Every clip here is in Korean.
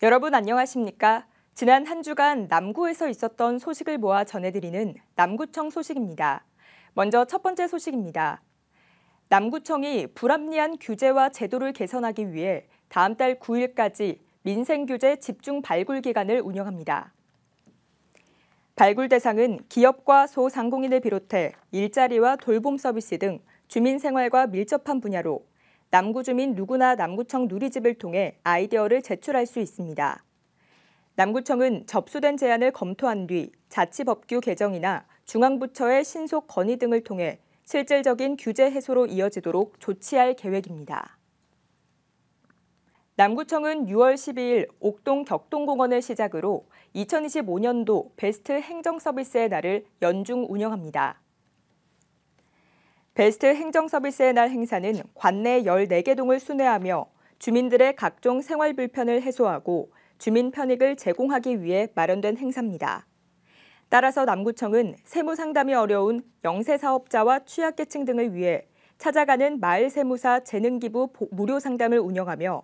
여러분 안녕하십니까? 지난 한 주간 남구에서 있었던 소식을 모아 전해드리는 남구청 소식입니다. 먼저 첫 번째 소식입니다. 남구청이 불합리한 규제와 제도를 개선하기 위해 다음 달 9일까지 민생규제 집중 발굴 기간을 운영합니다. 발굴 대상은 기업과 소상공인을 비롯해 일자리와 돌봄 서비스 등 주민 생활과 밀접한 분야로 남구 주민 누구나 남구청 누리집을 통해 아이디어를 제출할 수 있습니다. 남구청은 접수된 제안을 검토한 뒤 자치법규 개정이나 중앙부처의 신속 건의 등을 통해 실질적인 규제 해소로 이어지도록 조치할 계획입니다. 남구청은 6월 12일 옥동 격동공원을 시작으로 2025년도 베스트 행정서비스의 날을 연중 운영합니다. 베스트 행정서비스의 날 행사는 관내 14개 동을 순회하며 주민들의 각종 생활 불편을 해소하고 주민 편익을 제공하기 위해 마련된 행사입니다. 따라서 남구청은 세무상담이 어려운 영세사업자와 취약계층 등을 위해 찾아가는 마을세무사 재능기부 무료 상담을 운영하며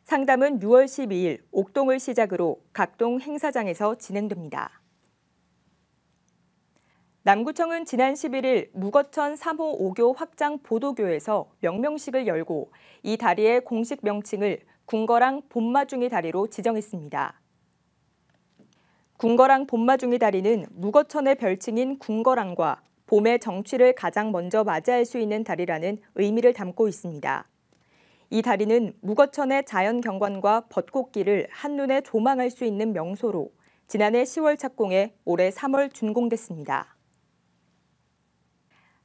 상담은 6월 12일 옥동을 시작으로 각동 행사장에서 진행됩니다. 남구청은 지난 11일 무거천 3호 5교 확장 보도교에서 명명식을 열고 이 다리의 공식 명칭을 궁거랑 봄마중이 다리로 지정했습니다. 궁거랑 봄마중이 다리는 무거천의 별칭인 궁거랑과 봄의 정취를 가장 먼저 맞이할 수 있는 다리라는 의미를 담고 있습니다. 이 다리는 무거천의 자연 경관과 벚꽃길을 한눈에 조망할 수 있는 명소로 지난해 10월 착공해 올해 3월 준공됐습니다.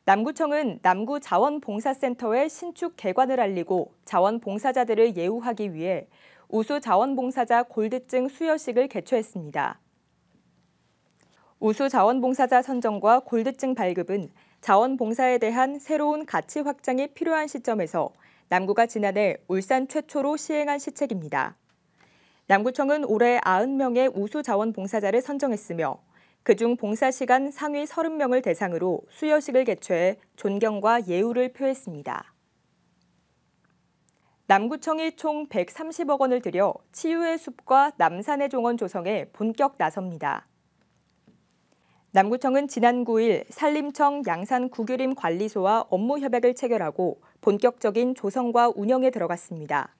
남구청은 남구 자원봉사센터의 신축 개관을 알리고 자원봉사자들을 예우하기 위해 우수 자원봉사자 골드증 수여식을 개최했습니다. 우수 자원봉사자 선정과 골드증 발급은 자원봉사에 대한 새로운 가치 확장이 필요한 시점에서 남구가 지난해 울산 최초로 시행한 시책입니다. 남구청은 올해 90명의 우수 자원봉사자를 선정했으며 그중 봉사시간 상위 30명을 대상으로 수여식을 개최해 존경과 예우를 표했습니다. 남구청이 총 130억 원을 들여 치유의 숲과 남산의 종원 조성에 본격 나섭니다. 남구청은 지난 9일 산림청 양산 구규림 관리소와 업무 협약을 체결하고 본격적인 조성과 운영에 들어갔습니다.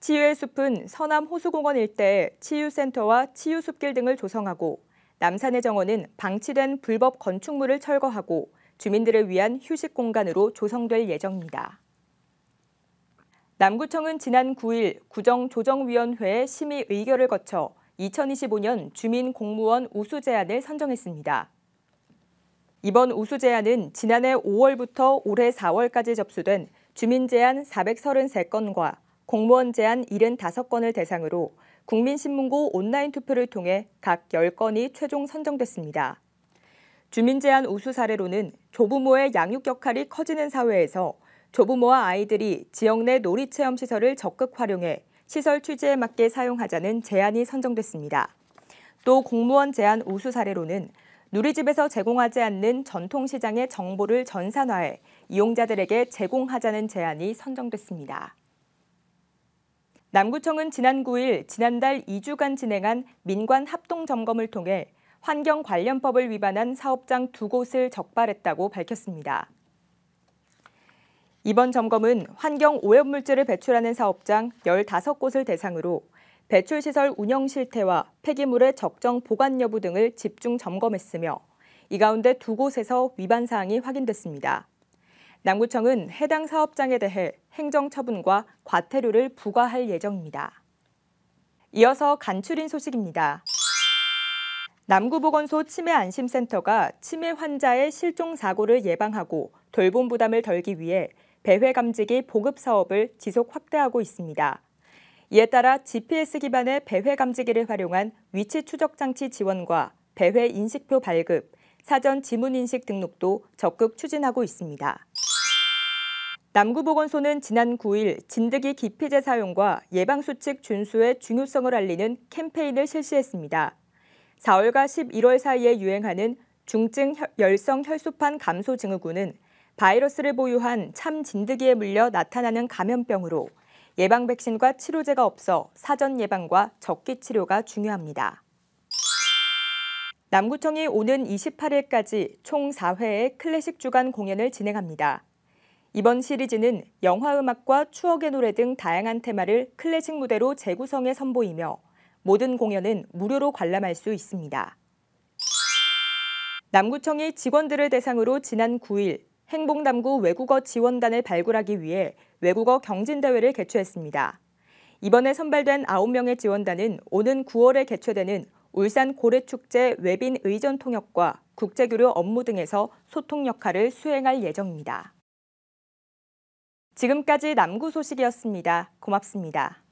치유의 숲은 서남 호수공원 일대에 치유센터와 치유숲길 등을 조성하고 남산의 정원은 방치된 불법 건축물을 철거하고 주민들을 위한 휴식 공간으로 조성될 예정입니다. 남구청은 지난 9일 구정조정위원회의 심의 의결을 거쳐 2025년 주민공무원 우수 제안을 선정했습니다. 이번 우수 제안은 지난해 5월부터 올해 4월까지 접수된 주민 제안 433건과 공무원 제안 75건을 대상으로 국민신문고 온라인 투표를 통해 각 10건이 최종 선정됐습니다. 주민 제안 우수 사례로는 조부모의 양육 역할이 커지는 사회에서 조부모와 아이들이 지역 내 놀이체험시설을 적극 활용해 시설 취지에 맞게 사용하자는 제안이 선정됐습니다. 또 공무원 제안 우수 사례로는 누리집에서 제공하지 않는 전통시장의 정보를 전산화해 이용자들에게 제공하자는 제안이 선정됐습니다. 남구청은 지난 9일 지난달 2주간 진행한 민관 합동 점검을 통해 환경 관련법을 위반한 사업장 2곳을 적발했다고 밝혔습니다. 이번 점검은 환경 오염물질을 배출하는 사업장 15곳을 대상으로 배출시설 운영 실태와 폐기물의 적정 보관 여부 등을 집중 점검했으며 이 가운데 2곳에서 위반 사항이 확인됐습니다. 남구청은 해당 사업장에 대해 행정처분과 과태료를 부과할 예정입니다. 이어서 간추린 소식입니다. 남구보건소 치매안심센터가 치매 환자의 실종 사고를 예방하고 돌봄 부담을 덜기 위해 배회감지기 보급 사업을 지속 확대하고 있습니다. 이에 따라 GPS 기반의 배회감지기를 활용한 위치 추적 장치 지원과 배회 인식표 발급, 사전 지문 인식 등록도 적극 추진하고 있습니다. 남구보건소는 지난 9일 진드기 기피제 사용과 예방수칙 준수의 중요성을 알리는 캠페인을 실시했습니다. 4월과 11월 사이에 유행하는 중증 열성 혈소판 감소 증후군은 바이러스를 보유한 참 진드기에 물려 나타나는 감염병으로 예방 백신과 치료제가 없어 사전 예방과 적기 치료가 중요합니다. 남구청이 오는 28일까지 총 4회의 클래식 주간 공연을 진행합니다. 이번 시리즈는 영화음악과 추억의 노래 등 다양한 테마를 클래식 무대로 재구성해 선보이며 모든 공연은 무료로 관람할 수 있습니다. 남구청이 직원들을 대상으로 지난 9일 행복남구 외국어 지원단을 발굴하기 위해 외국어 경진대회를 개최했습니다. 이번에 선발된 9명의 지원단은 오는 9월에 개최되는 울산 고래축제 외빈 의전 통역과 국제교류 업무 등에서 소통 역할을 수행할 예정입니다. 지금까지 남구 소식이었습니다. 고맙습니다.